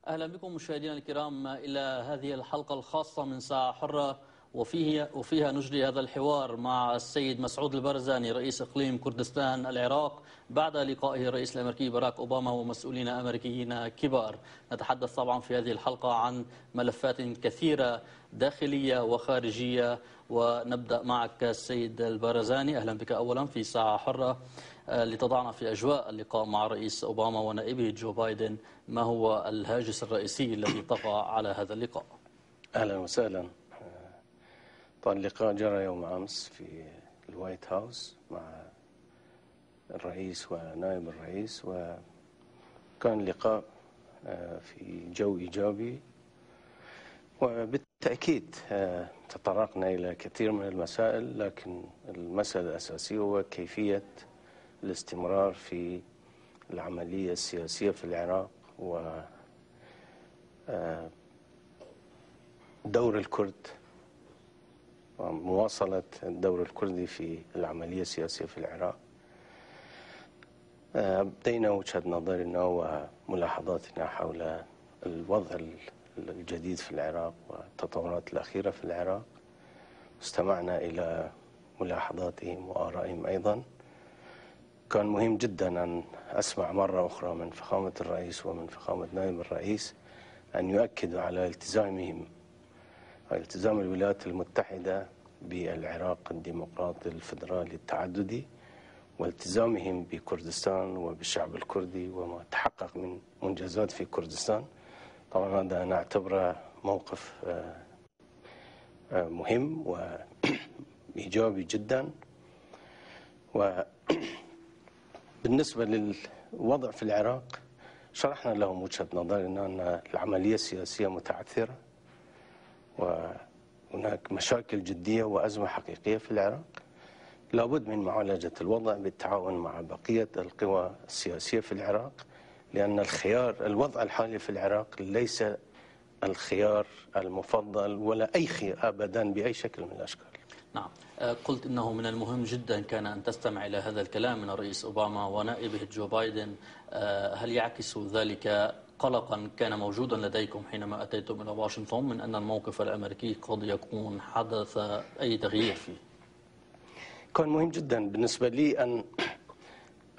أهلا بكم مشاهدينا الكرام إلى هذه الحلقة الخاصة من ساعة حرة وفيها نجري هذا الحوار مع السيد مسعود البرزاني رئيس إقليم كردستان العراق بعد لقائه الرئيس الأمريكي باراك أوباما ومسؤولين أمريكيين كبار. نتحدث طبعا في هذه الحلقة عن ملفات كثيرة داخلية وخارجية، ونبدأ معك السيد البرزاني. أهلا بك أولا في ساعة حرة لتضعنا في أجواء اللقاء مع الرئيس أوباما ونائبه جو بايدن. ما هو الهاجس الرئيسي الذي طغى على هذا اللقاء؟ أهلا وسهلا. طبعا اللقاء جرى يوم أمس في الوايت هاوس مع الرئيس ونائب الرئيس، وكان لقاء في جو إيجابي، وبالتأكيد تطرقنا إلى كثير من المسائل، لكن المسألة الأساسية هو كيفية الاستمرار في العملية السياسية في العراق ودور الكرد ومواصلة الدور الكردي في العملية السياسية في العراق. أبدينا وجهة نظرنا وملاحظاتنا حول الوضع الجديد في العراق والتطورات الأخيرة في العراق، استمعنا إلى ملاحظاتهم وآرائهم أيضا. كان مهم جدا أن أسمع مرة أخرى من فخامة الرئيس ومن فخامة نائب الرئيس أن يؤكدوا على التزام الولايات المتحدة بالعراق الديمقراطي الفدرالي التعددي، والتزامهم بكردستان وبالشعب الكردي وما تحقق من منجزات في كردستان. طبعا هذا أنا أعتبره موقف مهم وإيجابي جدا. وبالنسبة للوضع في العراق شرحنا لهم وجهة نظرنا أن العملية السياسية متعثرة، وهناك مشاكل جدية وأزمة حقيقية في العراق. لابد من معالجة الوضع بالتعاون مع بقية القوى السياسية في العراق، لأن الوضع الحالي في العراق ليس الخيار المفضل ولا أي خيار أبدا بأي شكل من الأشكال. نعم، قلت إنه من المهم جدا كان أن تستمع إلى هذا الكلام من الرئيس أوباما ونائبه جو بايدن. هل يعكس ذلك قلقا كان موجودا لديكم حينما أتيتم إلى واشنطن من أن الموقف الأمريكي قد يكون حدث أي تغيير فيه؟ كان مهم جدا بالنسبة لي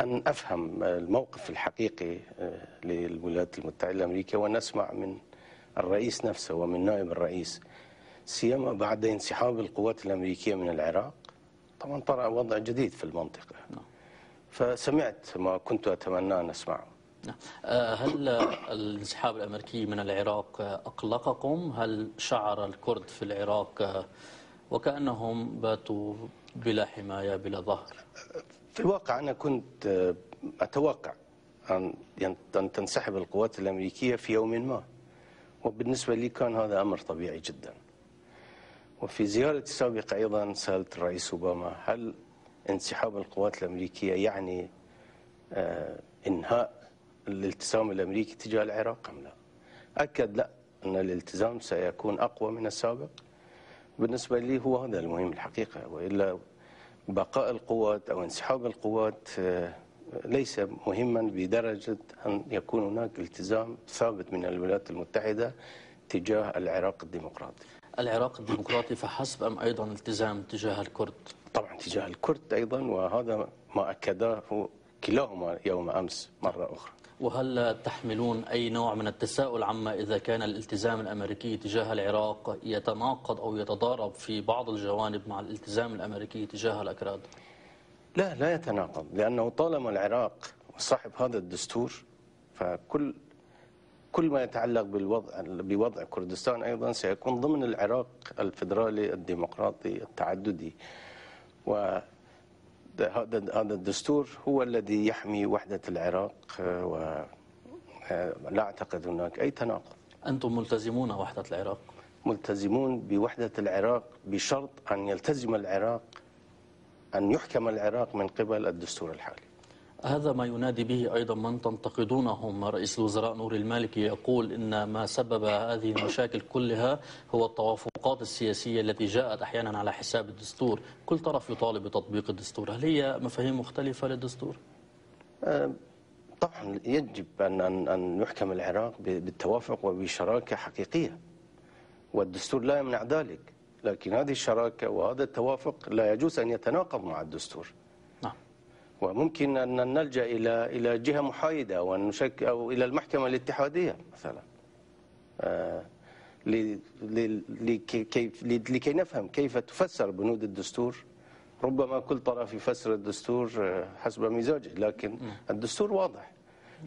أن أفهم الموقف الحقيقي للولايات المتحدة الأمريكية، وأن أسمع من الرئيس نفسه ومن نائب الرئيس، سيما بعد انسحاب القوات الأمريكية من العراق. طبعا طرأ وضع جديد في المنطقة، فسمعت ما كنت أتمنى أن أسمعه. هل الانسحاب الأمريكي من العراق أقلقكم؟ هل شعر الكرد في العراق وكأنهم باتوا بلا حماية بلا ظهر؟ في الواقع أنا كنت أتوقع أن تنسحب القوات الأمريكية في يوم ما، وبالنسبة لي كان هذا أمر طبيعي جدا. وفي زيارتي السابقة أيضا سألت الرئيس أوباما هل انسحاب القوات الأمريكية يعني إنهاء الالتزام الأمريكي تجاه العراق أم لا؟ أكد لا، أن الالتزام سيكون أقوى من السابق. بالنسبة لي هو هذا المهم الحقيقة، وإلا بقاء القوات أو انسحاب القوات ليس مهما بدرجة أن يكون هناك التزام ثابت من الولايات المتحدة تجاه العراق الديمقراطي. العراق الديمقراطي فحسب أم أيضا التزام تجاه الكرد؟ طبعا تجاه الكرد أيضا، وهذا ما أكده كلاهما يوم أمس مرة أخرى. وهل تحملون أي نوع من التساؤل عما إذا كان الالتزام الأمريكي تجاه العراق يتناقض أو يتضارب في بعض الجوانب مع الالتزام الأمريكي تجاه الأكراد؟ لا يتناقض، لأنه طالما العراق صاحب هذا الدستور، فكل ما يتعلق بوضع كردستان أيضا سيكون ضمن العراق الفدرالي الديمقراطي التعددي. وهذا الدستور هو الذي يحمي وحدة العراق، ولا أعتقد هناك أي تناقض. أنتم ملتزمون وحدة العراق؟ ملتزمون بوحدة العراق بشرط أن يلتزم العراق أن يحكم العراق من قبل الدستور الحالي. هذا ما ينادي به أيضا من تنتقدونهم. رئيس الوزراء نور المالكي يقول إن ما سبب هذه المشاكل كلها هو التوافقات السياسية التي جاءت أحيانا على حساب الدستور. كل طرف يطالب بتطبيق الدستور. هل هي مفاهيم مختلفة للدستور؟ طبعا يجب أن يحكم العراق بالتوافق وبشراكة حقيقية، والدستور لا يمنع ذلك، لكن هذه الشراكة وهذا التوافق لا يجوز أن يتناقض مع الدستور. نعم. وممكن أن نلجأ إلى جهة محايدة أو إلى المحكمة الاتحادية مثلا لكي نفهم كيف تفسر بنود الدستور. ربما كل طرف يفسر الدستور حسب مزاجه، لكن الدستور واضح.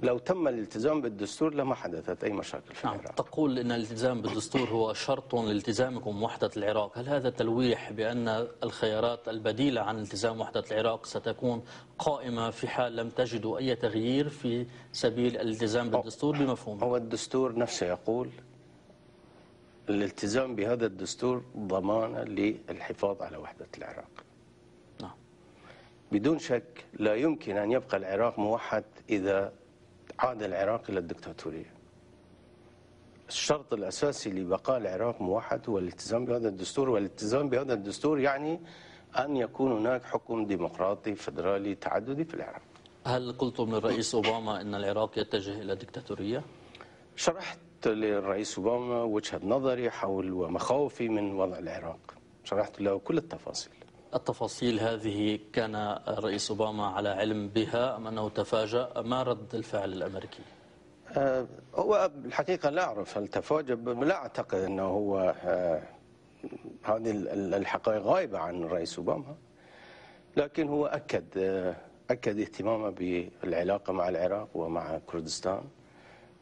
لو تم الالتزام بالدستور لما حدثت أي مشاكل في العراق. تقول أن الالتزام بالدستور هو شرط لالتزامكم وحدة العراق. هل هذا تلويح بأن الخيارات البديلة عن التزام وحدة العراق ستكون قائمة في حال لم تجدوا أي تغيير في سبيل الالتزام بالدستور بمفهومه؟ هو الدستور نفسه يقول الالتزام بهذا الدستور ضمانا للحفاظ على وحدة العراق. نعم. بدون شك لا يمكن أن يبقى العراق موحد إذا عاد العراق إلى الدكتاتورية. الشرط الأساسي لبقاء العراق موحد هو الالتزام بهذا الدستور، والالتزام بهذا الدستور يعني أن يكون هناك حكم ديمقراطي فدرالي تعددي في العراق. هل قلتم للرئيس أوباما أن العراق يتجه إلى دكتاتورية؟ شرحت للرئيس أوباما وجهة نظري حول ومخاوفي من وضع العراق، شرحت له كل التفاصيل. التفاصيل هذه كان الرئيس أوباما على علم بها أم أنه تفاجأ؟ ما رد الفعل الأمريكي؟ هو الحقيقة لا أعرف هل تفاجأ، لا أعتقد أنه هو هذه الحقائق غائبة عن الرئيس أوباما، لكن هو أكد اهتمامه بالعلاقة مع العراق ومع كردستان،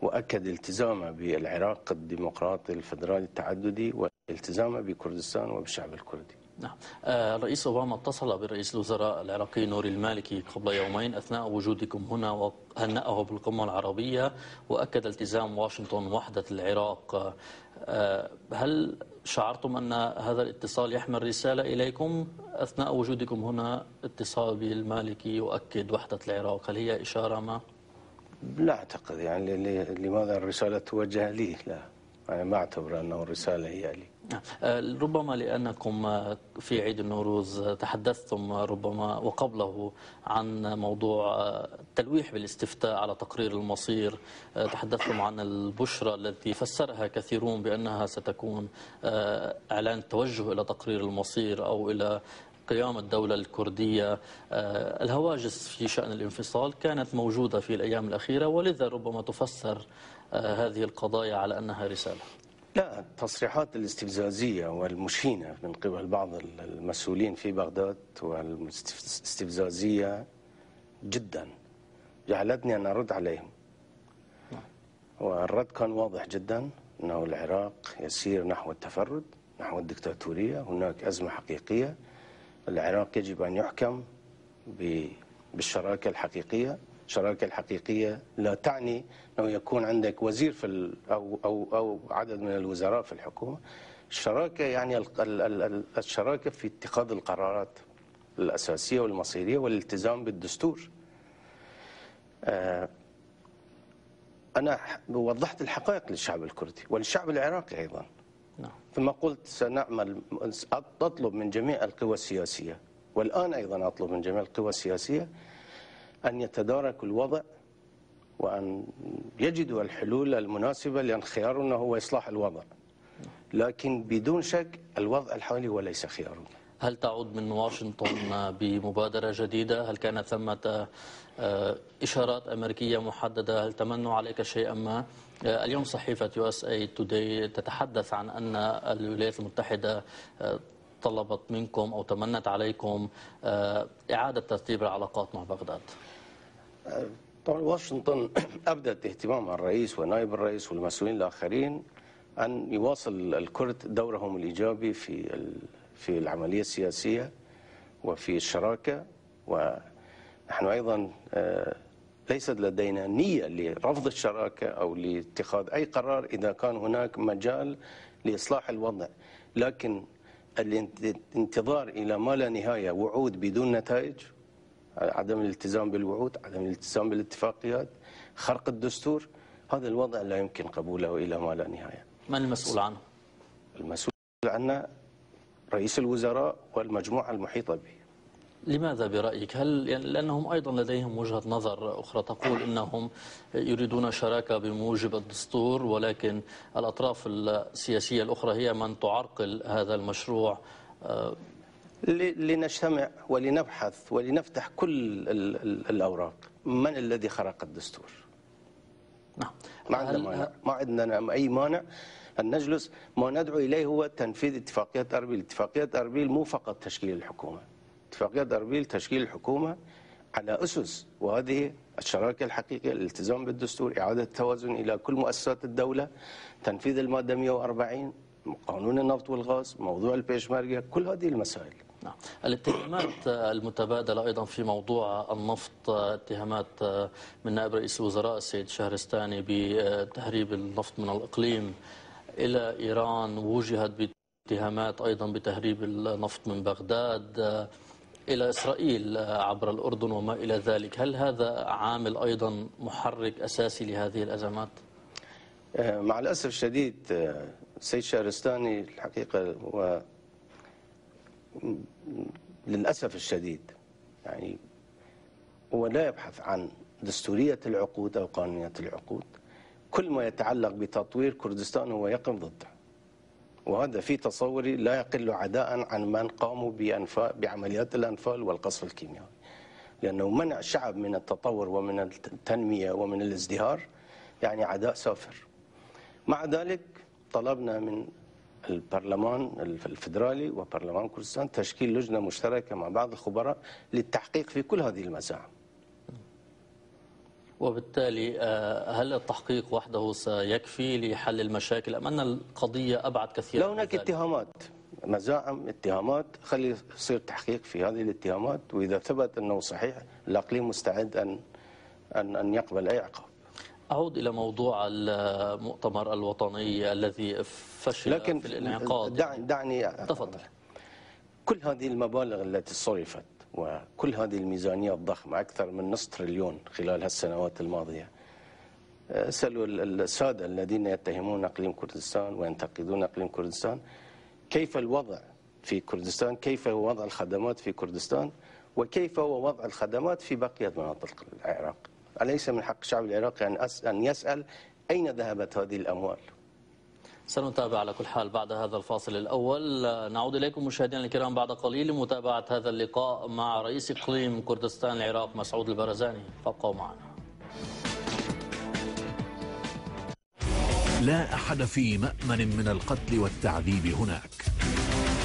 وأكد التزامه بالعراق الديمقراطي الفدرالي التعددي والتزامه بكردستان وبالشعب الكردي. نعم. الرئيس أوباما اتصل برئيس الوزراء العراقي نوري المالكي قبل يومين أثناء وجودكم هنا وهنأه بالقمة العربية وأكد التزام واشنطن وحدة العراق. هل شعرتم أن هذا الاتصال يحمل رسالة إليكم أثناء وجودكم هنا؟ اتصال بالمالكي يؤكد وحدة العراق، هل هي إشارة ما؟ لا أعتقد، يعني لماذا الرسالة توجه لي؟ لا، أنا ما أعتبر أنه الرسالة هي لي. ربما لأنكم في عيد النوروز تحدثتم ربما وقبله عن موضوع التلويح بالاستفتاء على تقرير المصير، تحدثتم عن البشرى التي فسرها كثيرون بأنها ستكون إعلان التوجه إلى تقرير المصير أو إلى قيام الدولة الكردية. الهواجس في شأن الانفصال كانت موجودة في الأيام الأخيرة، ولذا ربما تفسر هذه القضايا على أنها رسالة. لا، التصريحات الاستفزازية والمشينة من قبل بعض المسؤولين في بغداد والاستفزازية جدا جعلتني أن أرد عليهم، والرد كان واضح جدا أنه العراق يسير نحو التفرد، نحو الدكتاتورية، هناك أزمة حقيقية، العراق يجب أن يحكم بالشراكة الحقيقية. الشراكة الحقيقية لا تعني أنه يكون عندك وزير في أو عدد من الوزراء في الحكومة. الشراكة يعني الشراكة في اتخاذ القرارات الأساسية والمصيرية والالتزام بالدستور. أنا وضحت الحقائق للشعب الكردي وللشعب العراقي أيضا، ثم قلت سنعمل، أطلب من جميع القوى السياسية، والآن أيضا أطلب من جميع القوى السياسية أن يتداركوا الوضع وأن يجدوا الحلول المناسبة، لأن خيارنا هو إصلاح الوضع، لكن بدون شك الوضع الحالي هو ليس خيارنا. هل تعود من واشنطن بمبادرة جديدة؟ هل كانت ثمة إشارات أمريكية محددة؟ هل تمنوا عليك شيئا ما؟ اليوم صحيفة USA Today تتحدث عن أن الولايات المتحدة طلبت منكم أو تمنت عليكم إعادة ترتيب العلاقات مع بغداد. طبعا واشنطن أبدت اهتمام الرئيس ونائب الرئيس والمسؤولين الآخرين أن يواصل الكرد دورهم الإيجابي في العملية السياسية وفي الشراكة، ونحن أيضا ليست لدينا نية لرفض الشراكة أو لاتخاذ أي قرار إذا كان هناك مجال لإصلاح الوضع، لكن الانتظار إلى ما لا نهاية، وعود بدون نتائج، عدم الالتزام بالوعود، عدم الالتزام بالاتفاقيات، خرق الدستور، هذا الوضع لا يمكن قبوله إلى ما لا نهاية. من المسؤول عنه؟ المسؤول عنه رئيس الوزراء والمجموعة المحيطة به. لماذا برأيك؟ هل يعني لأنهم أيضا لديهم وجهة نظر أخرى تقول أنهم يريدون شراكة بموجب الدستور، ولكن الأطراف السياسية الأخرى هي من تعرقل هذا المشروع؟ لنجتمع ولنبحث ولنفتح كل الأوراق. من الذي خرق الدستور؟ نعم. ما عندنا أي مانع أن نجلس. ما ندعو إليه هو تنفيذ اتفاقيات أربيل. اتفاقيات أربيل مو فقط تشكيل الحكومة، اتفاقيات أربيل تشكيل الحكومة على أسس، وهذه الشراكة الحقيقية، الالتزام بالدستور، إعادة التوازن إلى كل مؤسسات الدولة، تنفيذ المادة 140، قانون النفط والغاز، موضوع البيشمركة، كل هذه المسائل. نعم. الاتهامات المتبادلة أيضا في موضوع النفط، اتهامات من نائب رئيس الوزراء السيد شهرستاني بتهريب النفط من الإقليم إلى إيران، وجهت باتهامات أيضا بتهريب النفط من بغداد إلى إسرائيل عبر الأردن وما إلى ذلك. هل هذا عامل أيضا محرك أساسي لهذه الأزمات؟ مع الأسف الشديد السيد شهرستاني الحقيقة للأسف الشديد يعني هو لا يبحث عن دستورية العقود أو قانونية العقود. كل ما يتعلق بتطوير كردستان هو يقف ضده، وهذا في تصوري لا يقل عداء عن من قاموا بعمليات الأنفال والقصف الكيميائي، لأنه منع الشعب من التطور ومن التنمية ومن الازدهار يعني عداء سافر. مع ذلك طلبنا من البرلمان الفدرالي وبرلمان كردستان تشكيل لجنة مشتركة مع بعض الخبراء للتحقيق في كل هذه المزاعم. وبالتالي هل التحقيق وحده سيكفي لحل المشاكل أم أن القضية أبعد كثيرا؟ لا، هناك اتهامات، مزاعم، اتهامات، خلي يصير تحقيق في هذه الاتهامات، وإذا ثبت أنه صحيح الإقليم مستعد أن يقبل أي عقاب. أعود إلى موضوع المؤتمر الوطني الذي فشل لكن في الانعقاد. دعني تفضل. كل هذه المبالغ التي صرفت وكل هذه الميزانية الضخمة أكثر من نصف تريليون خلال هالسنوات الماضية، اسألوا السادة الذين يتهمون إقليم كردستان وينتقدون إقليم كردستان كيف الوضع في كردستان، كيف هو وضع الخدمات في كردستان، وكيف هو وضع الخدمات في بقية مناطق العراق. أليس من حق الشعب العراقي أن يسأل أين ذهبت هذه الأموال؟ سنتابع على كل حال بعد هذا الفاصل الأول. نعود إليكم مشاهدينا الكرام بعد قليل لمتابعة هذا اللقاء مع رئيس إقليم كردستان العراق مسعود البرزاني. فابقوا معنا. لا أحد في مأمن من القتل والتعذيب هناك،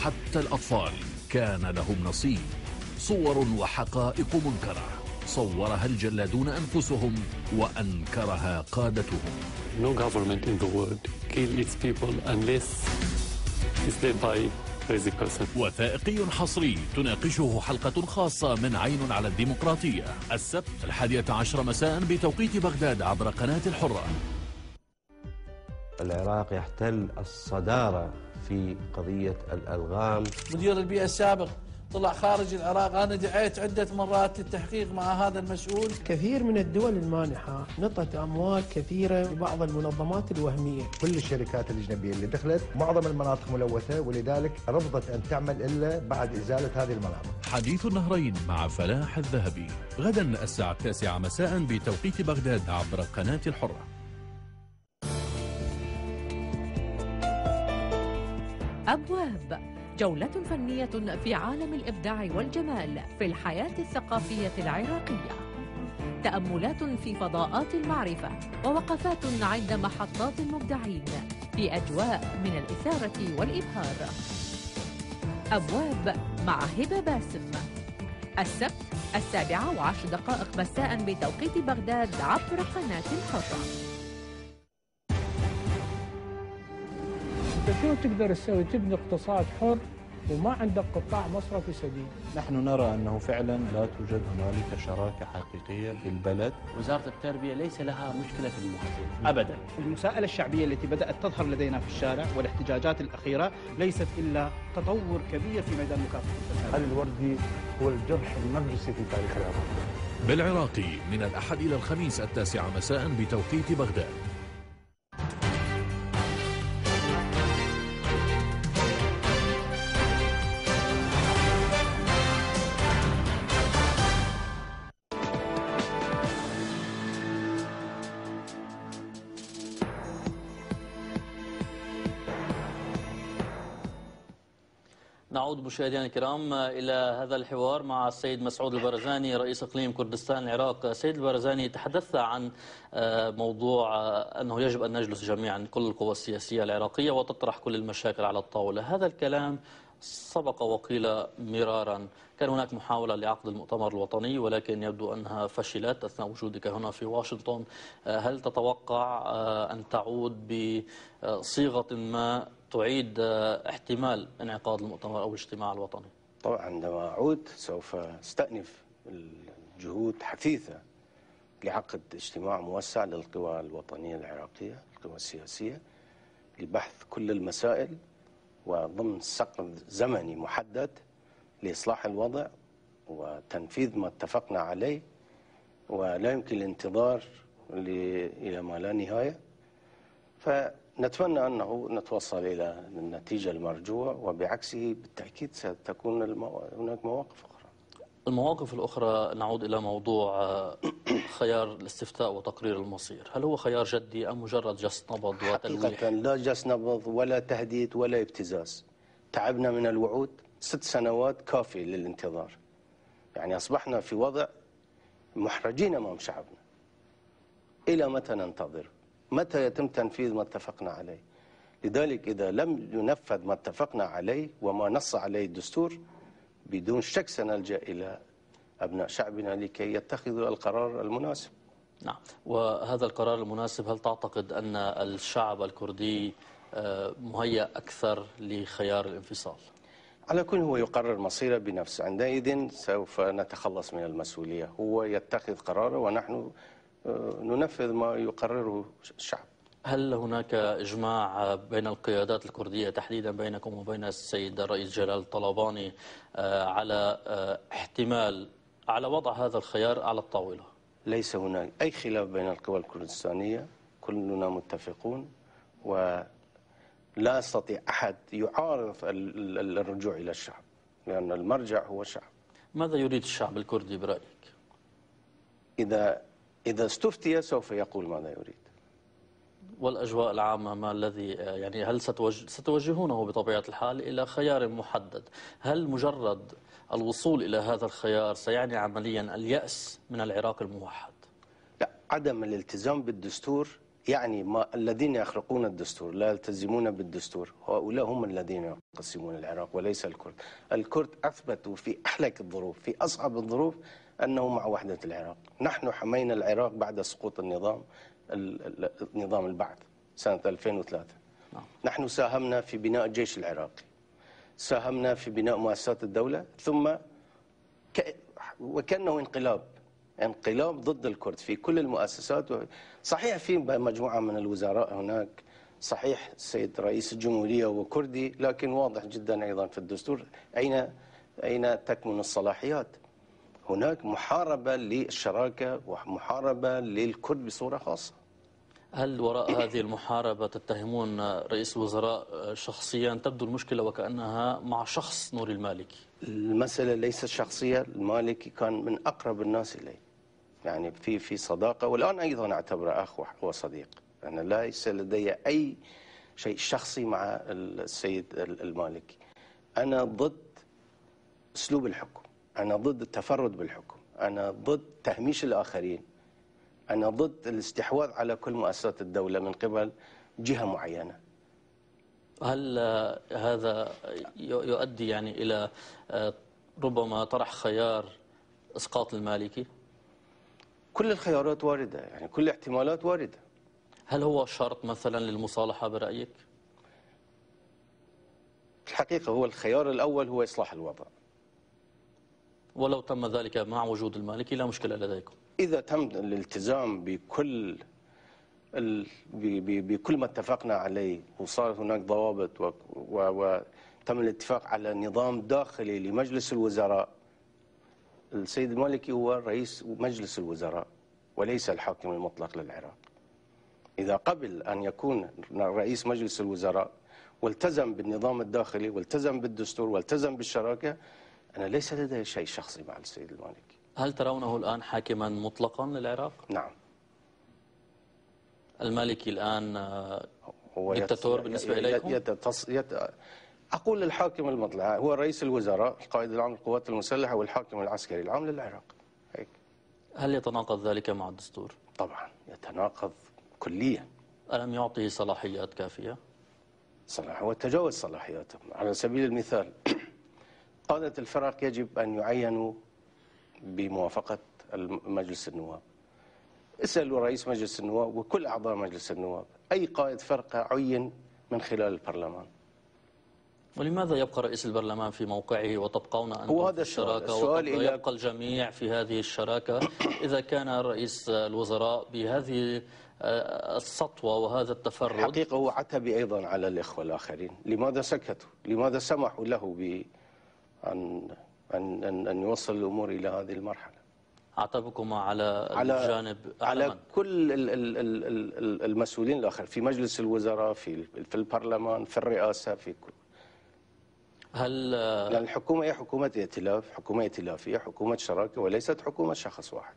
حتى الأطفال كان لهم نصيب. صور وحقائق منكرة صورها الجلادون أنفسهم وأنكرها قادتهم. No government in the world kill its people unless it's led by crazy person. وثائقي حصري تناقشه حلقة خاصة من عين على الديمقراطية السبت 11 مساء بتوقيت بغداد عبر قناة الحرة. العراق يحتل الصدارة في قضية الألغام. مدير البيئة السابق طلع خارج العراق، أنا دعيت عدة مرات للتحقيق مع هذا المسؤول. كثير من الدول المانحة نطت أموال كثيرة لبعض المنظمات الوهمية. كل الشركات الأجنبية اللي دخلت معظم المناطق ملوثة، ولذلك رفضت أن تعمل إلا بعد إزالة هذه المناطق. حديث النهرين مع فلاح الذهبي غدا الساعة 9 مساء بتوقيت بغداد عبر قناة الحرة. أبواب، جولة فنية في عالم الإبداع والجمال في الحياة الثقافية العراقية. تأملات في فضاءات المعرفة ووقفات عند محطات المبدعين في أجواء من الإثارة والإبهار. أبواب مع هبة باسم السبت 7:10 مساء بتوقيت بغداد عبر قناة الحرة. شو تقدر تسوي؟ تبني اقتصاد حر وما عندك قطاع مصرفي سديد. نحن نرى أنه فعلا لا توجد هنالك شراكة حقيقية في البلد. وزارة التربية ليس لها مشكلة في المحاسبة أبدا. المساءلة الشعبية التي بدأت تظهر لدينا في الشارع والاحتجاجات الأخيرة ليست إلا تطور كبير في ميدان مكافحة الفساد. علي الوردي هو الجرح النرجسي في تاريخ العراق. بالعراقي من الأحد إلى الخميس 9 مساء بتوقيت بغداد. نعود مشاهدينا الكرام إلى هذا الحوار مع السيد مسعود البرزاني رئيس إقليم كردستان العراق. سيد البرزاني، تحدثت عن موضوع أنه يجب أن نجلس جميعا كل القوى السياسية العراقية وتطرح كل المشاكل على الطاولة. هذا الكلام سبق وقيل مرارا. كان هناك محاولة لعقد المؤتمر الوطني ولكن يبدو أنها فشلت أثناء وجودك هنا في واشنطن. هل تتوقع أن تعود بصيغة ما تعيد احتمال انعقاد المؤتمر أو الاجتماع الوطني؟ طبعا عندما أعود سوف استأنف الجهود حثيثة لعقد اجتماع موسع للقوى الوطنية العراقية، القوى السياسية، لبحث كل المسائل وضمن سقف زمني محدد لإصلاح الوضع وتنفيذ ما اتفقنا عليه، ولا يمكن الانتظار إلى ما لا نهاية. فنتمنى أنه نتوصل إلى النتيجة المرجوة، وبعكسه بالتأكيد ستكون هناك مواقف أخرى. المواقف الأخرى، نعود إلى موضوع خيار الاستفتاء وتقرير المصير. هل هو خيار جدي أم مجرد جس نبض وتلويح؟ حقيقة لا جس نبض ولا تهديد ولا ابتزاز. تعبنا من الوعود، 6 سنوات كافية للانتظار. يعني أصبحنا في وضع محرجين أمام شعبنا. إلى متى ننتظر؟ متى يتم تنفيذ ما اتفقنا عليه؟ لذلك إذا لم ينفذ ما اتفقنا عليه وما نص عليه الدستور، بدون شك سنلجأ إلى أبناء شعبنا لكي يتخذوا القرار المناسب. نعم، وهذا القرار المناسب، هل تعتقد أن الشعب الكردي مهيأ أكثر لخيار الانفصال؟ على كل هو يقرر مصيره بنفسه، عندئذ سوف نتخلص من المسؤولية. هو يتخذ قراره ونحن ننفذ ما يقرره الشعب. هل هناك إجماع بين القيادات الكردية تحديدا بينكم وبين السيد الرئيس جلال الطلباني على احتمال على وضع هذا الخيار على الطاولة؟ ليس هناك أي خلاف بين القوى الكردستانية، كلنا متفقون، ولا يستطيع أحد يعارض الرجوع إلى الشعب، لأن المرجع هو الشعب. ماذا يريد الشعب الكردي برأيك؟ إذا استفتي سوف يقول ماذا يريد. والأجواء العامة ما الذي يعني هل ستوجهونه بطبيعة الحال إلى خيار محدد؟ هل مجرد الوصول إلى هذا الخيار سيعني عمليا اليأس من العراق الموحد؟ لا، عدم الالتزام بالدستور يعني ما الذين يخرقون الدستور لا يلتزمون بالدستور، هؤلاء هم الذين يقسمون العراق وليس الكرد. الكرد أثبتوا في أحلك الظروف، في أصعب الظروف، أنه مع وحدة العراق. نحن حمينا العراق بعد سقوط نظام البعث سنة 2003. نحن ساهمنا في بناء الجيش العراقي، ساهمنا في بناء مؤسسات الدولة، ثم وكأنه انقلاب ضد الكرد في كل المؤسسات. صحيح في مجموعة من الوزراء هناك، صحيح السيد رئيس الجمهورية وكردي، لكن واضح جدا أيضا في الدستور أين تكمن الصلاحيات. هناك محاربة للشراكة ومحاربة للكرد بصورة خاصة. هل وراء هذه المحاربة تتهمون رئيس الوزراء شخصيا؟ تبدو المشكلة وكأنها مع شخص نوري المالكي. المسألة ليست شخصية، المالكي كان من أقرب الناس إلي، يعني في صداقة، والآن أيضا أعتبره أخ وصديق. أنا ليس لدي أي شيء شخصي مع السيد المالكي. أنا ضد أسلوب الحكم، أنا ضد التفرد بالحكم، أنا ضد تهميش الآخرين، أنا ضد الاستحواذ على كل مؤسسات الدولة من قبل جهة معينة. هل هذا يؤدي يعني إلى ربما طرح خيار إسقاط المالكي؟ كل الخيارات واردة، يعني كل الاحتمالات واردة. هل هو شرط مثلا للمصالحة برأيك؟ الحقيقة هو الخيار الأول هو إصلاح الوضع. ولو تم ذلك مع وجود المالكي لا مشكلة لديكم؟ إذا تم الالتزام بكل ما اتفقنا عليه، وصار هناك ضوابط وتم الاتفاق على نظام داخلي لمجلس الوزراء. السيد المالكي هو رئيس مجلس الوزراء وليس الحاكم المطلق للعراق. إذا قبل أن يكون رئيس مجلس الوزراء والتزم بالنظام الداخلي والتزم بالدستور والتزم بالشراكة، أنا ليس لدي شيء شخصي مع السيد المالكي. هل ترونه الآن حاكما مطلقا للعراق؟ نعم. المالكي الآن هو دكتاتور بالنسبة إليكم؟ أقول الحاكم المطلق هو رئيس الوزراء، القائد العام للقوات المسلحة، والحاكم العسكري العام للعراق. هيك. هل يتناقض ذلك مع الدستور؟ طبعا يتناقض كليا. ألم يعطيه صلاحيات كافية؟ وتجاوز صلاحياتهم. على سبيل المثال قادة الفرق يجب أن يعينوا بموافقة مجلس النواب. اسألوا رئيس مجلس النواب وكل أعضاء مجلس النواب أي قائد فرقة عين من خلال البرلمان. ولماذا يبقى رئيس البرلمان في موقعه وتبقون أنتم هو هذا في الشراكة ويبقى الجميع في هذه الشراكة إذا كان رئيس الوزراء بهذه السطوة وهذا التفرد؟ الحقيقة هو عتبي أيضا على الإخوة الآخرين. لماذا سكتوا؟ لماذا سمحوا له أن يوصل الأمور إلى هذه المرحلة؟ عتبكم على الجانب على كل المسؤولين الآخر في مجلس الوزراء، في البرلمان، في الرئاسة، في كل. لأن الحكومة هي حكومة ائتلاف، حكومة ائتلافية، حكومة شراكة، وليست حكومة شخص واحد.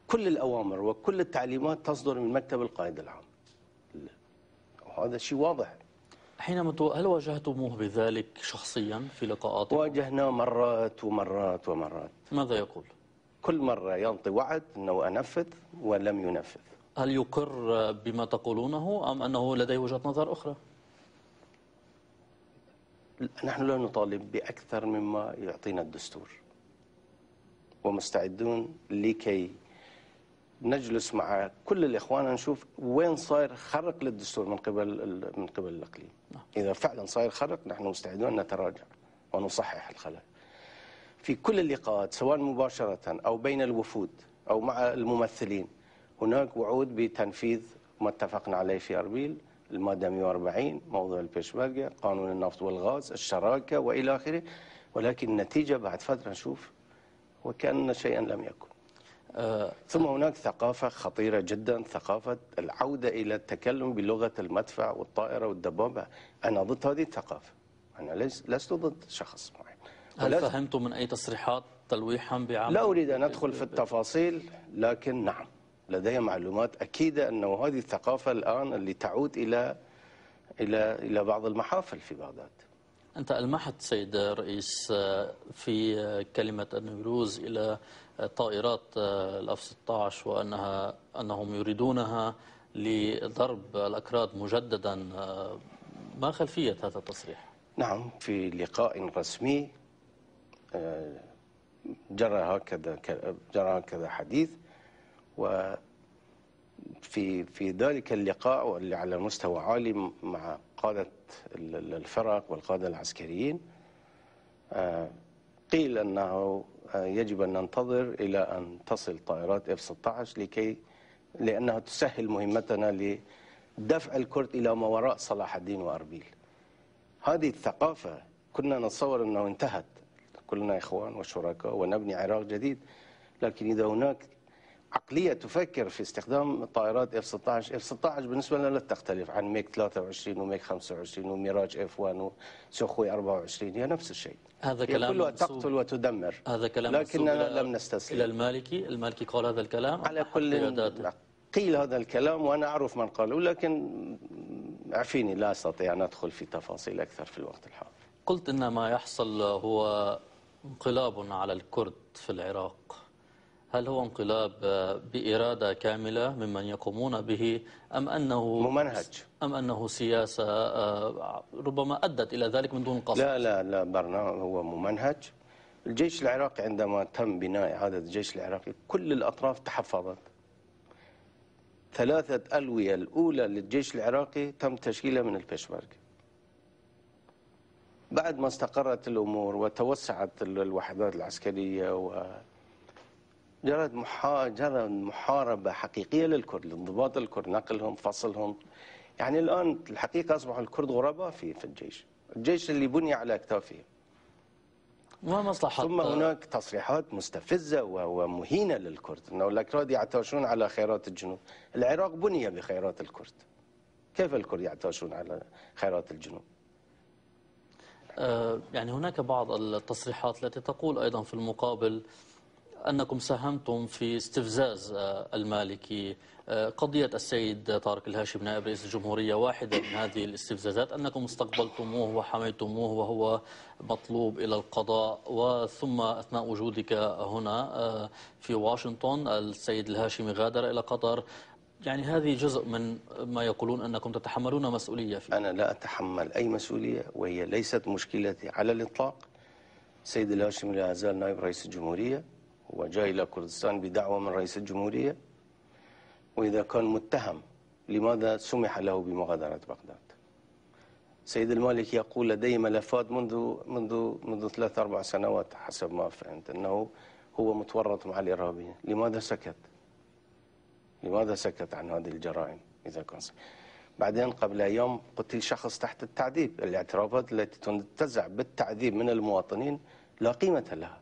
كل الأوامر وكل التعليمات تصدر من مكتب القائد العام، وهذا شيء واضح. حينما هل واجهتموه بذلك شخصيا في لقاءاتكم؟ واجهناه مرات ومرات ومرات. ماذا يقول؟ كل مرة يعطي وعد أنه أنفذ ولم ينفذ. هل يقر بما تقولونه أم أنه لديه وجهة نظر أخرى؟ نحن لا نطالب بأكثر مما يعطينا الدستور، ومستعدون لكي نجلس مع كل الإخوان نشوف وين صاير خرق للدستور من قبل الإقليم. إذا فعلا صاير خرق نحن مستعدون نتراجع ونصحح الخلل. في كل اللقاءات سواء مباشرة أو بين الوفود أو مع الممثلين هناك وعود بتنفيذ ما اتفقنا عليه في أربيل، المادة 140، موضوع البيشمركة، قانون النفط والغاز، الشراكة وإلى آخره، ولكن النتيجة بعد فترة نشوف وكأن شيئا لم يكن. ثم هناك ثقافة خطيرة جدا، ثقافة العودة إلى التكلم بلغة المدفع والطائرة والدبابة. أنا ضد هذه الثقافة، أنا لست ضد شخص معين. هل فهمتم من أي تصريحات تلويحا بعمل؟ لا أريد أن أدخل في التفاصيل، لكن نعم لدي معلومات أكيدة أنه هذه الثقافة الآن اللي تعود إلى بعض المحافل في بغداد. أنت ألمحت سيد رئيس في كلمة النيروز إلى طائرات الأف 16 وأنهم يريدونها لضرب الأكراد مجددا. ما خلفية هذا التصريح؟ نعم، في لقاء رسمي جرى هكذا حديث، وفي ذلك اللقاء واللي على مستوى عالي مع قادة الفرق والقادة العسكريين قيل أنه يجب أن ننتظر إلى أن تصل طائرات F-16 لأنها تسهل مهمتنا لدفع الكرد إلى ما وراء صلاح الدين وأربيل. هذه الثقافة كنا نتصور أنه انتهت، كلنا إخوان وشركاء ونبني عراق جديد، لكن إذا هناك عقلية تفكر في استخدام طائرات F-16 بالنسبة لنا لا تختلف عن ميك 23 وميك 25 وميراج F1 وسوخوي 24، هي نفس الشيء. هذا كلام كلها تقتل وتدمر. هذا كلام لكننا لم نستسلم. إلى المالكي قال هذا الكلام؟ على كل قيل هذا الكلام وأنا أعرف من قاله، لكن اعفيني لا أستطيع أن أدخل في تفاصيل أكثر في الوقت الحاضر. قلت إن ما يحصل هو انقلاب على الكرد في العراق. هل هو انقلاب بإرادة كاملة ممن يقومون به أم أنه ممنهج، أم أنه سياسة ربما أدت إلى ذلك من دون قصد؟ لا برنامج هو ممنهج. الجيش العراقي عندما تم بناء إعادة الجيش العراقي كل الأطراف تحفظت. 3 ألوية الأولى للجيش العراقي تم تشكيلها من البيشمركة. بعد ما استقرت الأمور وتوسعت الوحدات العسكرية جرت محاربة حقيقية للكرد، لانضباط الكرد، نقلهم، فصلهم. يعني الآن الحقيقة أصبح الكرد غرباء في الجيش اللي بني على أكتافهم. ثم هناك تصريحات مستفزة ومهينة للكرد أنه الأكراد يعتاشون على خيرات الجنوب. العراق بني بخيرات الكرد، كيف الكرد يعتاشون على خيرات الجنوب؟ يعني هناك بعض التصريحات التي تقول أيضا في المقابل أنكم ساهمتم في استفزاز المالكي. قضية السيد طارق الهاشمي نائب رئيس الجمهورية واحدة من هذه الاستفزازات، أنكم استقبلتموه وحميتموه وهو مطلوب إلى القضاء، وثم أثناء وجودك هنا في واشنطن السيد الهاشمي غادر إلى قطر. يعني هذه جزء من ما يقولون أنكم تتحملون مسؤولية فيه. أنا لا أتحمل أي مسؤولية، وهي ليست مشكلتي على الإطلاق. السيد الهاشمي لا يزال نائب رئيس الجمهورية، وجاء إلى كردستان بدعوة من رئيس الجمهورية، وإذا كان متهم لماذا سمح له بمغادرة بغداد؟ السيد المالكي يقول لديه ملفات منذ 3-4 سنوات حسب ما فهمت، أنه هو متورط مع الإرهابيين. لماذا سكت؟ لماذا سكت عن هذه الجرائم إذا كان سكت؟ بعدين قبل أيام قتل شخص تحت التعذيب. الاعترافات التي تنتزع بالتعذيب من المواطنين لا قيمة لها،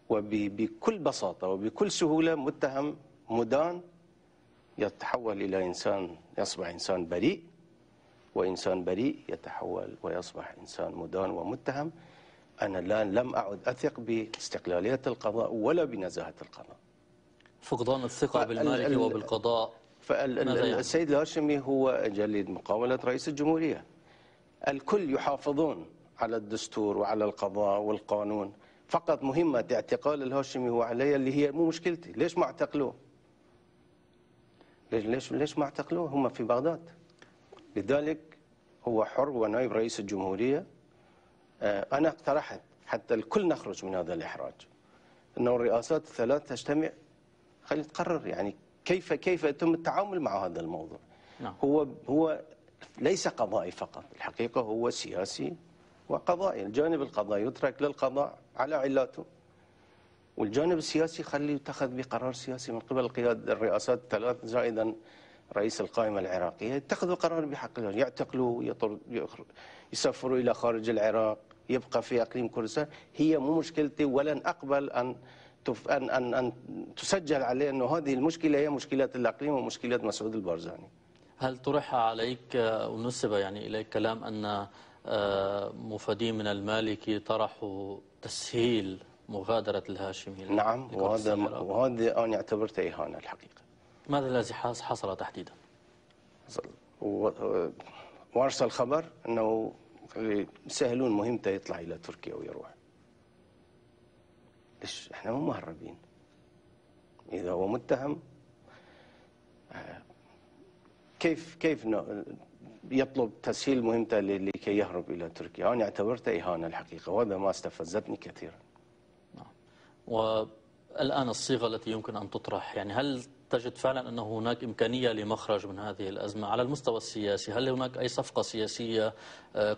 وبكل بساطة وبكل سهولة متهم مدان يتحول إلى إنسان، يصبح إنسان بريء، وإنسان بريء يتحول ويصبح إنسان مدان ومتهم. أنا لم أعد أثق باستقلالية القضاء ولا بنزاهة القضاء. فقدان الثقة بالمالكي وبالقضاء. فالسيد الهاشمي هو جليد مقاولة رئيس الجمهورية. الكل يحافظون على الدستور وعلى القضاء والقانون، فقط مهمة اعتقال الهاشمي هو علي اللي هي مو مشكلتي. ليش ما اعتقلوه؟ ليش ما اعتقلوه؟ هم في بغداد. لذلك هو حر ونائب رئيس الجمهورية. أنا اقترحت حتى الكل نخرج من هذا الإحراج، أنه الرئاسات الثلاث تجتمع، خلي تقرر يعني كيف يتم التعامل مع هذا الموضوع. نعم. هو ليس قضائي فقط، الحقيقة هو سياسي وقضائي. الجانب القضائي يترك للقضاء على علاته، والجانب السياسي خلي يتخذ بقرار سياسي من قبل قيادة الرئاسات الثلاث زائدا رئيس القائمة العراقية. يتخذوا قرار بحقه، يعتقلوا، يسافروا إلى خارج العراق، يبقى في أقليم كردستان. هي مو مشكلتي، ولن أقبل أن تسجل عليه أنه هذه المشكلة هي مشكلة الأقليم ومشكلة مسعود البارزاني. هل طرح عليك ونسب يعني إليك كلام أن مفادين من المالكي طرحوا تسهيل مغادرة الهاشمي؟ نعم، وهذا أنا اعتبرته إهانة الحقيقة. ماذا الذي حصل تحديدا؟ وارسل خبر أنه يسهلون مهمته يطلع إلى تركيا ويروح. ليش؟ احنا مو مهربين. إذا هو متهم كيف يطلب تسهيل مهمته لكي يهرب إلى تركيا؟ أنا اعتبرته إهانة الحقيقة، وهذا ما استفزتني كثيرا. والآن الصيغة التي يمكن أن تطرح، يعني هل تجد فعلا أن هناك إمكانية لمخرج من هذه الأزمة على المستوى السياسي؟ هل هناك أي صفقة سياسية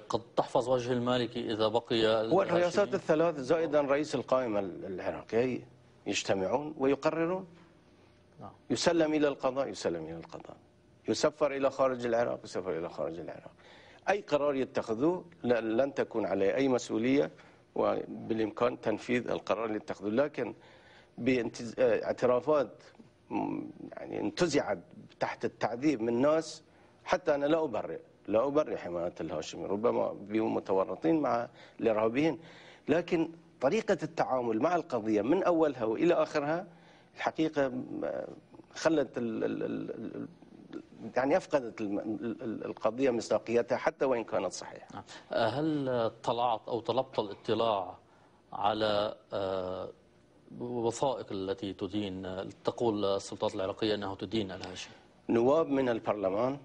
قد تحفظ وجه المالكي إذا بقي؟ والرئاسات الثلاث زائدا رئيس القائمة العراقية يجتمعون ويقررون. يسلم إلى القضاء، يسلم إلى القضاء، يسفر إلى خارج العراق، يسفر إلى خارج العراق. أي قرار يتخذوه لن تكون عليه أي مسؤولية، وبالإمكان تنفيذ القرار اللي يتخذوه. لكن باعترافات يعني انتزعت تحت التعذيب من ناس، حتى أنا لا أبرئ حماية الهاشمي، ربما بهم متورطين مع الإرهابيين، لكن طريقة التعامل مع القضية من أولها وإلى آخرها الحقيقة خلت يعني أفقدت القضية مصداقيتها حتى وإن كانت صحيحة. هل طلعت أو طلبت الاطلاع على وثائق التي تقول السلطات العراقية أنه تدين الهاشمي؟ نواب من البرلمان،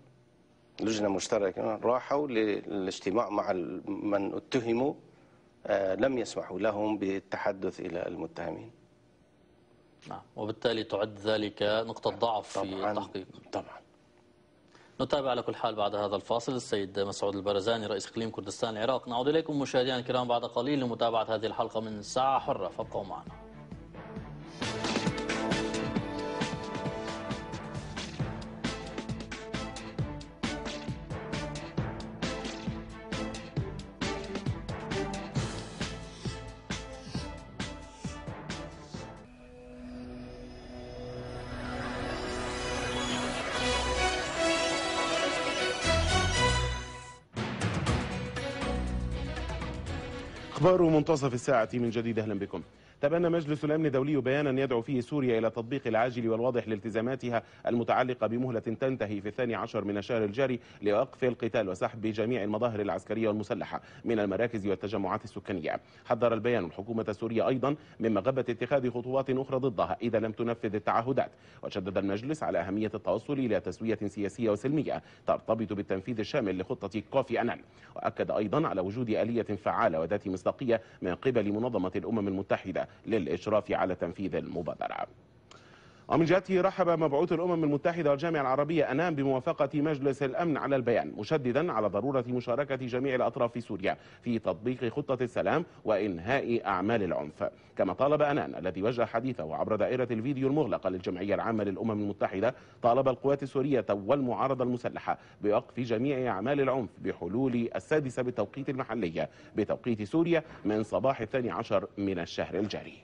لجنة مشتركة، راحوا للاجتماع مع من اتهموا، لم يسمحوا لهم بالتحدث إلى المتهمين. نعم، وبالتالي تعد ذلك نقطة ضعف في التحقيق. طبعا. نتابع على كل حال بعد هذا الفاصل السيد مسعود البارزاني رئيس إقليم كردستان العراق. نعود إليكم مشاهدينا الكرام بعد قليل لمتابعة هذه الحلقة من ساعة حرة، فابقوا معنا. أخبار منتصف الساعة من جديد، أهلا بكم. تبنى مجلس الأمن الدولي بيانا يدعو فيه سوريا إلى تطبيق العاجل والواضح لالتزاماتها المتعلقة بمهلة تنتهي في 12 من الشهر الجاري لوقف القتال وسحب جميع المظاهر العسكرية والمسلحة من المراكز والتجمعات السكانية. حذر البيان الحكومة السورية أيضا من مغبة اتخاذ خطوات أخرى ضدها إذا لم تنفذ التعهدات. وشدد المجلس على أهمية التوصل إلى تسوية سياسية وسلمية ترتبط بالتنفيذ الشامل لخطة كوفي أنان. وأكد أيضا على وجود آلية فعالة وذات مصداقية من قبل منظمة الأمم المتحدة للإشراف على تنفيذ المبادرة. ومن جهته رحب مبعوث الأمم المتحدة والجامعة العربية أنام بموافقة مجلس الأمن على البيان، مشددا على ضرورة مشاركة جميع الأطراف في سوريا في تطبيق خطة السلام وإنهاء أعمال العنف. كما طالب أنان الذي وجه حديثه عبر دائرة الفيديو المغلقة للجمعية العامة للأمم المتحدة طالب القوات السورية والمعارضة المسلحة بوقف جميع أعمال العنف بحلول 6 بالتوقيت المحلي بتوقيت سوريا من صباح 12 من الشهر الجاري.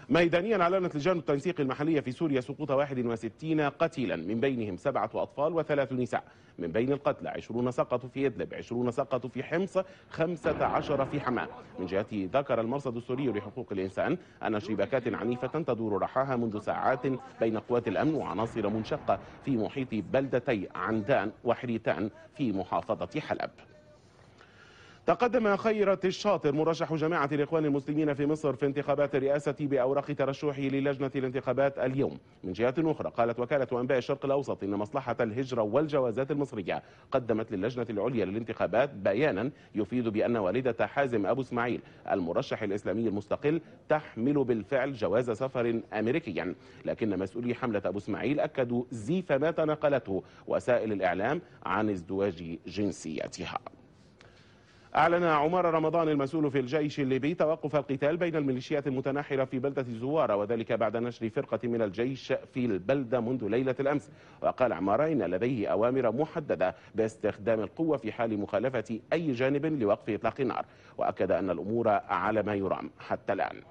ميدانيا أعلنت لجان التنسيق المحلية في سوريا سقوط 61 قتيلا من بينهم 7 أطفال و3 نساء. من بين القتلى 20 سقطوا في إدلب، 20 سقطوا في حمص، 15 في حماة. من جهته ذكر المرصد السوري لحقوق الإنسان أن شباكات عنيفة تدور رحاها منذ ساعات بين قوات الأمن وعناصر منشقة في محيط بلدتي عندان وحريتان في محافظة حلب. تقدم خيرت الشاطر مرشح جماعة الإخوان المسلمين في مصر في انتخابات الرئاسة بأوراق ترشحه للجنة الانتخابات اليوم. من جهة أخرى قالت وكالة أنباء الشرق الأوسط إن مصلحة الهجرة والجوازات المصرية قدمت للجنة العليا للانتخابات بيانا يفيد بأن والدة حازم أبو اسماعيل المرشح الإسلامي المستقل تحمل بالفعل جواز سفر أمريكيا، لكن مسؤولي حملة أبو اسماعيل أكدوا زيف ما تناقلته وسائل الإعلام عن ازدواج جنسيتها. أعلن عمر رمضان المسؤول في الجيش الليبي توقف القتال بين الميليشيات المتناحرة في بلدة زوارة، وذلك بعد نشر فرقة من الجيش في البلدة منذ ليلة الأمس. وقال عمار إن لديه أوامر محددة باستخدام القوة في حال مخالفة أي جانب لوقف إطلاق النار، وأكد أن الأمور على ما يرام حتى الآن.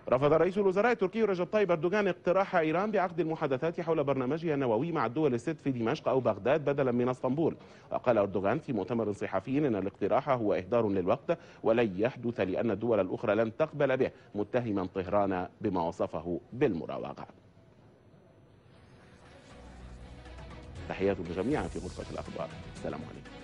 رفض رئيس الوزراء التركي رجب طيب أردوغان اقتراح إيران بعقد المحادثات حول برنامجها النووي مع الدول الست في دمشق أو بغداد بدلا من اسطنبول. وقال أردوغان في مؤتمر صحفي إن الاقتراح هو إهدار للوقت ولن يحدث لأن الدول الأخرى لن تقبل به، متهما طهران بما وصفه بالمراوغة. تحياتي جميعا في غرفة الأخبار، السلام عليكم.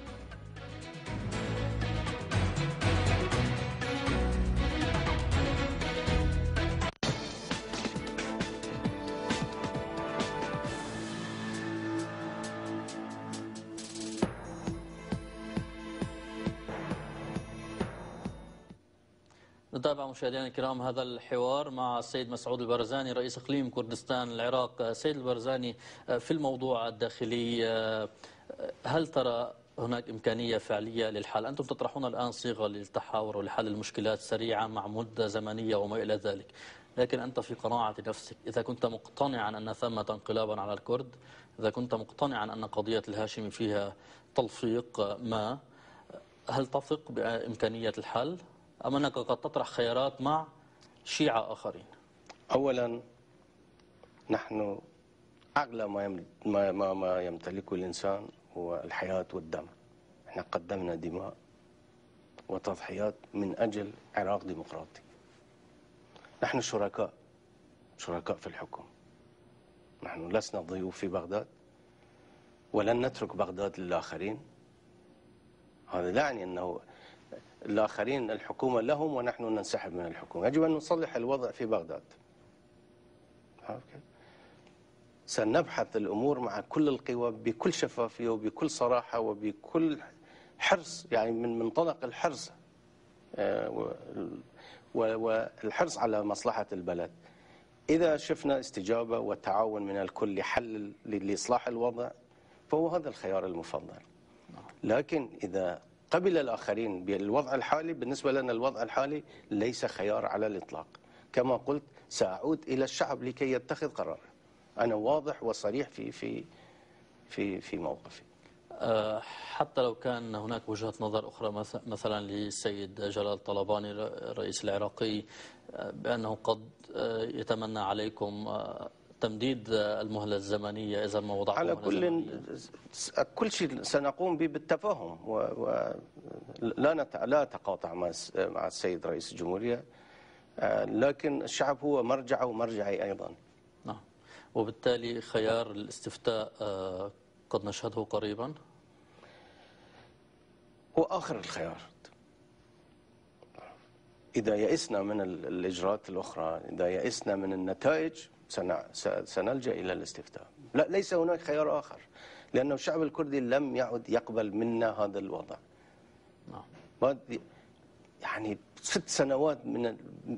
نتابع مشاهدينا الكرام هذا الحوار مع السيد مسعود البرزاني رئيس إقليم كردستان العراق. سيد البرزاني، في الموضوع الداخلي هل ترى هناك إمكانية فعلية للحل؟ أنتم تطرحون الآن صيغة للتحاور ولحل المشكلات سريعة مع مدة زمنية وما إلى ذلك، لكن أنت في قناعة نفسك إذا كنت مقتنعا أن ثمة انقلابا على الكرد، إذا كنت مقتنعا أن قضية الهاشمي فيها تلفيق ما، هل تثق بإمكانية الحل أم أنك قد تطرح خيارات مع شيعة آخرين؟ أولا نحن أغلى ما يمتلكه الإنسان هو الحياة والدم. احنا قدمنا دماء وتضحيات من أجل عراق ديمقراطي. نحن شركاء في الحكم. نحن لسنا ضيوف في بغداد ولن نترك بغداد للآخرين. هذا لا يعني أنه الآخرين الحكومة لهم ونحن ننسحب من الحكومة. يجب أن نصلح الوضع في بغداد. سنبحث الأمور مع كل القوى بكل شفافية وبكل صراحة وبكل حرص، يعني من منطلق الحرص والحرص على مصلحة البلد. إذا شفنا استجابة وتعاون من الكل لحل لإصلاح الوضع فهو هذا الخيار المفضل. لكن إذا قبل الآخرين بالوضع الحالي، بالنسبة لنا الوضع الحالي ليس خيار على الإطلاق. كما قلت سأعود إلى الشعب لكي يتخذ قرار. أنا واضح وصريح في موقفي. حتى لو كان هناك وجهة نظر أخرى مثلا للسيد جلال طلباني الرئيس العراقي بأنه قد يتمنى عليكم تمديد المهلة الزمنية إذا ما وضعتم على كل شيء سنقوم به بالتفاهم، ولا نتقاطع مع السيد رئيس الجمهورية. لكن الشعب هو مرجعه ومرجعي أيضا. نعم. وبالتالي خيار الاستفتاء قد نشهده قريبا؟ هو آخر الخيارات. إذا يئسنا من الإجراءات الأخرى، إذا يئسنا من النتائج، سنلجأ إلى الاستفتاء. لا، ليس هناك خيار آخر، لأن الشعب الكردي لم يعد يقبل منا هذا الوضع. نعم. يعني 6 سنوات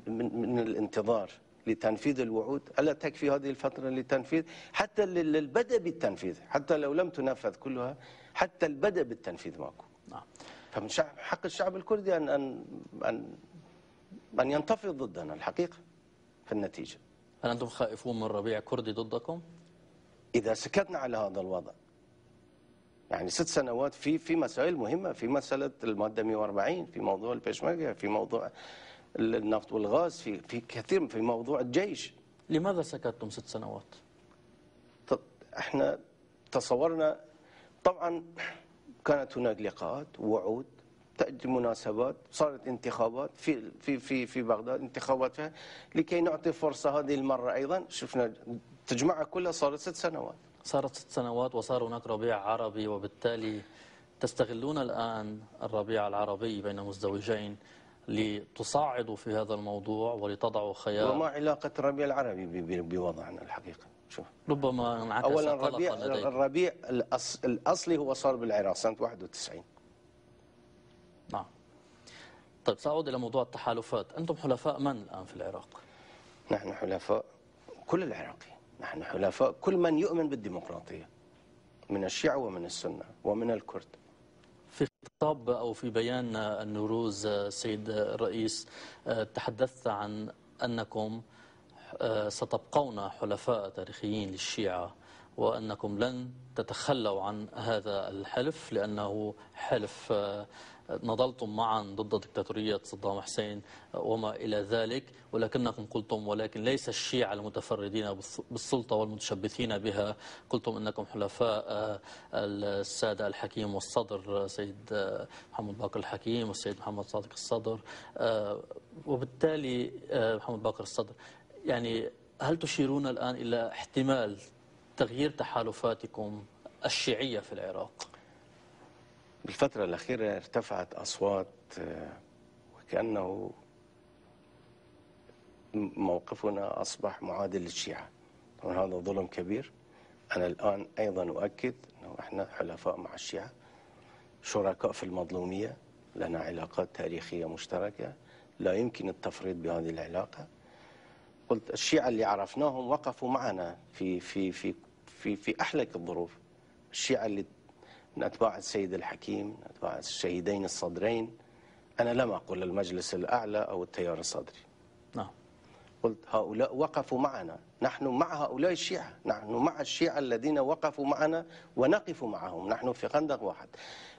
من الانتظار لتنفيذ الوعود، ألا تكفي هذه الفترة للتنفيذ؟ حتى للبدء بالتنفيذ، حتى لو لم تنفذ كلها، حتى البدء بالتنفيذ ماكو. نعم. فمن حق الشعب الكردي أن ينتفض ضدنا الحقيقة في النتيجة. هل أنتم خائفون من ربيع كردي ضدكم؟ إذا سكتنا على هذا الوضع، يعني 6 سنوات في مسائل مهمة، في مسألة المادة 140، في موضوع البيشمركة، في موضوع النفط والغاز، في كثير، في موضوع الجيش. لماذا سكتتم 6 سنوات؟ احنا تصورنا، طبعا كانت هناك لقاءات ووعود، تأتي مناسبات، صارت انتخابات في بغداد، انتخابات فيها، لكي نعطي فرصة هذه المرة أيضا. شفنا تجمعها كلها صارت 6 سنوات. صارت 6 سنوات وصار هناك ربيع عربي، وبالتالي تستغلون الآن الربيع العربي بين مزدوجين لتصاعدوا في هذا الموضوع ولتضعوا خيار. وما علاقة الربيع العربي بوضعنا الحقيقة؟ شوف، ربما انعكس أولا الربيع الأصلي هو صار بالعراق سنة 91. نعم. طيب، سأعود إلى موضوع التحالفات. أنتم حلفاء من الآن في العراق؟ نحن حلفاء كل العراقيين، نحن حلفاء كل من يؤمن بالديمقراطية، من الشيعة ومن السنة ومن الكرد. في خطاب أو في بيان النوروز سيد الرئيس تحدثت عن أنكم ستبقون حلفاء تاريخيين للشيعة، وأنكم لن تتخلوا عن هذا الحلف، لأنه حلف نضلتم معا ضد دكتاتورية صدام حسين وما إلى ذلك، ولكنكم قلتم ولكن ليس الشيعة المتفردين بالسلطة والمتشبثين بها، قلتم أنكم حلفاء السادة الحكيم والصدر سيد محمد باقر الحكيم والسيد محمد صادق الصدر، وبالتالي محمد باقر الصدر. يعني هل تشيرون الآن إلى احتمال تغيير تحالفاتكم الشيعية في العراق؟ بالفترة الأخيرة ارتفعت أصوات وكأنه موقفنا أصبح معادل للشيعة. وهذا ظلم كبير. أنا الآن أيضا أؤكد أنه إحنا حلفاء مع الشيعة، شركاء في المظلومية، لنا علاقات تاريخية مشتركة، لا يمكن التفريط بهذه العلاقة. قلت الشيعة اللي عرفناهم وقفوا معنا في في في في في أحلك الظروف. الشيعة اللي من أتباع السيد الحكيم، من أتباع الشهيدين الصدرين، أنا لم أقل المجلس الأعلى أو التيار الصدري. نعم. قلت هؤلاء وقفوا معنا، نحن مع هؤلاء الشيعة، نحن مع الشيعة الذين وقفوا معنا ونقف معهم، نحن في خندق واحد.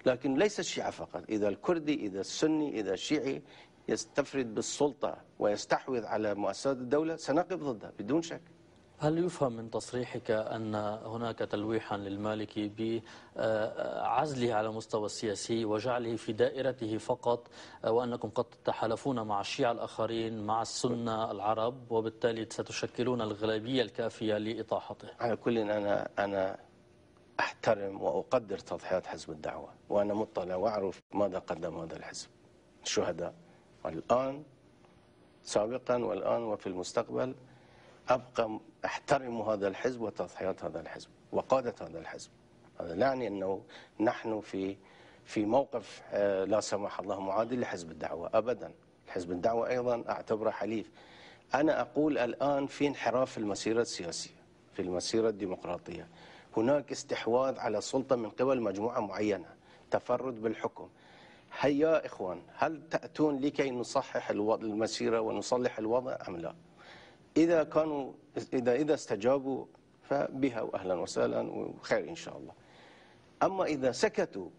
لكن ليس الشيعة فقط، إذا الكردي، إذا السني، إذا الشيعي يستفرد بالسلطة ويستحوذ على مؤسسات الدولة سنقف ضده بدون شك. هل يفهم من تصريحك أن هناك تلويحا للمالكي بعزله على المستوى السياسي وجعله في دائرته فقط، وأنكم قد تتحالفون مع الشيعة الآخرين مع السنة العرب، وبالتالي ستشكلون الغالبية الكافية لإطاحته؟ على كل أنا أحترم وأقدر تضحيات حزب الدعوة، وأنا مطلع وأعرف ماذا قدم هذا الحزب، الشهداء، والآن سابقا والآن وفي المستقبل أبقى أحترم هذا الحزب وتضحيات هذا الحزب وقادة هذا الحزب. هذا لا يعني أنه نحن في موقف لا سمح الله معادل لحزب الدعوة أبدا. حزب الدعوة أيضا أعتبره حليف. أنا أقول الآن في انحراف في المسيرة السياسية، في المسيرة الديمقراطية، هناك استحواذ على السلطة من قبل مجموعة معينة، تفرد بالحكم. هيا إخوان، هل تأتون لكي نصحح المسيرة ونصلح الوضع أم لا؟ إذا استجابوا فبها وأهلا وسهلا وخير إن شاء الله. أما إذا سكتوا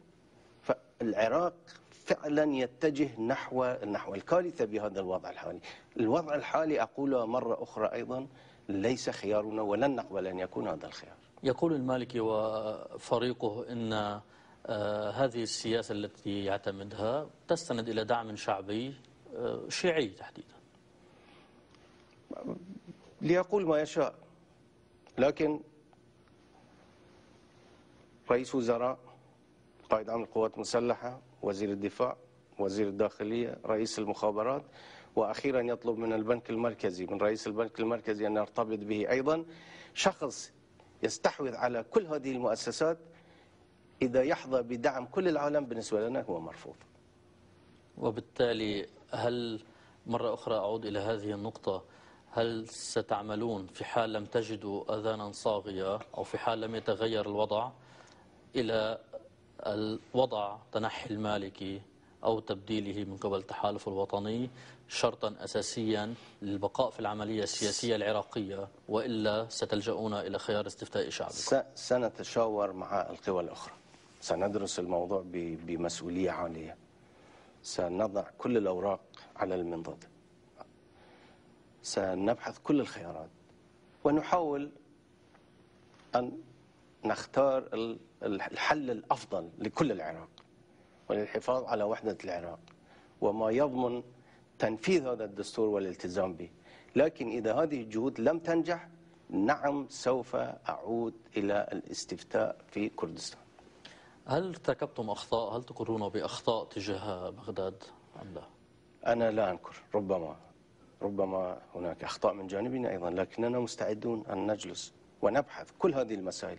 فالعراق فعلا يتجه نحو الكارثة بهذا الوضع الحالي. الوضع الحالي أقولها مرة أخرى أيضا ليس خيارنا ولن نقبل أن يكون هذا الخيار. يقول المالكي وفريقه إن هذه السياسة التي يعتمدها تستند إلى دعم شعبي شيعي تحديدا. ليقول ما يشاء، لكن رئيس وزراء، قائد عام القوات المسلحة، وزير الدفاع، وزير الداخلية، رئيس المخابرات، وأخيرا يطلب من البنك المركزي، من رئيس البنك المركزي أن يرتبط به أيضا شخص يستحوذ على كل هذه المؤسسات. إذا يحظى بدعم كل العالم بالنسبة لنا هو مرفوض. وبالتالي هل مرة أخرى أعود إلى هذه النقطة، هل ستعملون في حال لم تجدوا أذانا صاغية أو في حال لم يتغير الوضع إلى الوضع تنحي المالكي أو تبديله من قبل التحالف الوطني شرطا أساسيا للبقاء في العملية السياسية العراقية، وإلا ستلجؤون إلى خيار استفتاء شعبي؟ سنتشاور مع القوى الأخرى، سندرس الموضوع بمسؤولية عالية، سنضع كل الأوراق على المنضدة، سنبحث كل الخيارات، ونحاول أن نختار الحل الأفضل لكل العراق وللحفاظ على وحدة العراق وما يضمن تنفيذ هذا الدستور والالتزام به. لكن إذا هذه الجهود لم تنجح، نعم سوف أعود إلى الاستفتاء في كردستان. هل ارتكبتم أخطاء؟ هل تقرون بأخطاء تجاه بغداد أم لا؟ أنا لا أنكر، ربما هناك أخطاء من جانبنا أيضا، لكننا مستعدون أن نجلس ونبحث كل هذه المسائل.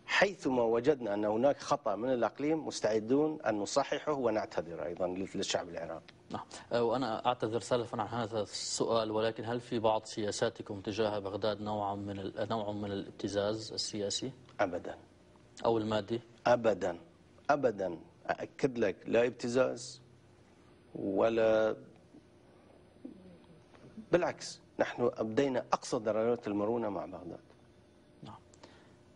حيثما وجدنا أن هناك خطأ من الأقليم مستعدون أن نصححه ونعتذر أيضا للشعب العراقي. نعم، وأنا أعتذر سلفا عن هذا السؤال، ولكن هل في بعض سياساتكم تجاه بغداد نوع من الابتزاز السياسي؟ أبدا. أو المادي؟ أبدا أبدا، أأكد لك، لا ابتزاز ولا، بالعكس نحن أبدينا أقصى درجات المرونة مع بغداد.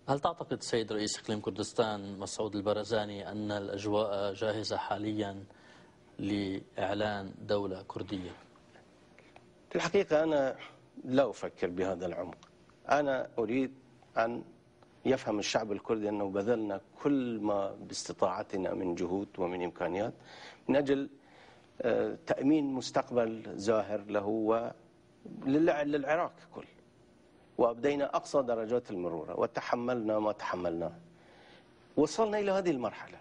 هل تعتقد سيد رئيس إقليم كردستان مسعود البرزاني أن الأجواء جاهزة حاليا لإعلان دولة كردية؟ في الحقيقة أنا لا أفكر بهذا العمق. أنا أريد أن يفهم الشعب الكردي أنه بذلنا كل ما باستطاعتنا من جهود ومن إمكانيات من أجل تأمين مستقبل زاهر له وللعراق كل، وأبدينا أقصى درجات المرورة وتحملنا ما تحملناه. وصلنا إلى هذه المرحلة،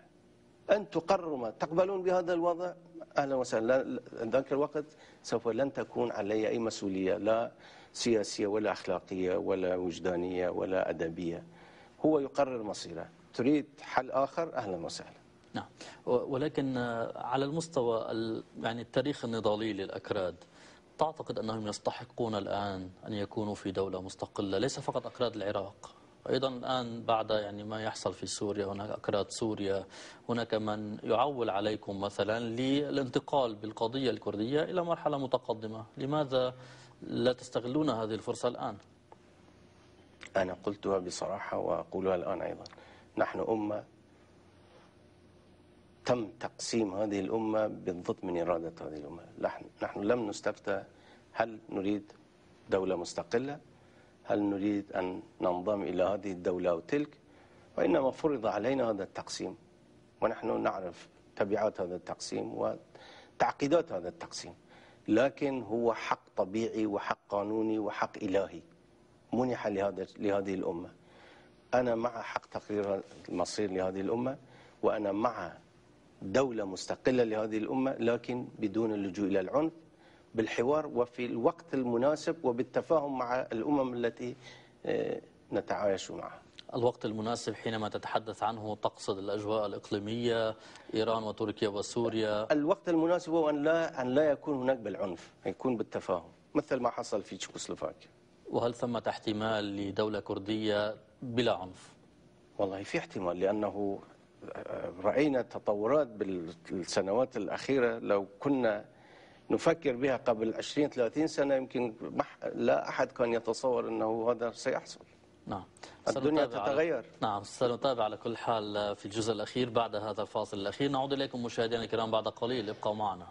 أن تقرروا ما تقبلون بهذا الوضع أهلا وسهلا. ذاك الوقت سوف لن تكون علي أي مسؤولية، لا سياسية ولا أخلاقية ولا وجدانية ولا أدبية. هو يقرر مصيره. تريد حل آخر أهلا وسهلا. نعم، ولكن على المستوى يعني التاريخ النضالي للأكراد، تعتقد أنهم يستحقون الآن أن يكونوا في دولة مستقلة؟ ليس فقط أكراد العراق، أيضا الآن بعد يعني ما يحصل في سوريا، هناك أكراد سوريا، هناك من يعول عليكم مثلا للانتقال بالقضية الكردية إلى مرحلة متقدمة. لماذا لا تستغلون هذه الفرصة الآن؟ أنا قلتها بصراحة وأقولها الآن أيضا، نحن أمة تم تقسيم هذه الأمة بالضبط من إرادة هذه الأمة. نحن لم نستفتى هل نريد دولة مستقلة، هل نريد أن ننضم إلى هذه الدولة أو تلك، وإنما فرض علينا هذا التقسيم، ونحن نعرف تبعات هذا التقسيم وتعقيدات هذا التقسيم. لكن هو حق طبيعي وحق قانوني وحق إلهي منح لهذه الأمة. أنا مع حق تقرير المصير لهذه الأمة، وأنا مع دولة مستقلة لهذه الأمة، لكن بدون اللجوء إلى العنف، بالحوار وفي الوقت المناسب وبالتفاهم مع الأمم التي نتعايش معها. الوقت المناسب حينما تتحدث عنه تقصد الأجواء الإقليمية، إيران وتركيا وسوريا؟ الوقت المناسب هو أن لا يكون هناك بالعنف، يكون بالتفاهم مثل ما حصل في تشيكوسلوفاكيا. وهل ثمة احتمال لدولة كردية بلا عنف؟ والله في احتمال، لأنه رأينا تطورات بالسنوات الأخيرة لو كنا نفكر بها قبل 20-30 سنة يمكن لا أحد كان يتصور أنه هذا سيحصل. نعم، الدنيا تتغير. نعم، سنتابع على كل حال في الجزء الأخير بعد هذا الفاصل الأخير. نعود إليكم مشاهدينا الكرام بعد قليل، ابقوا معنا.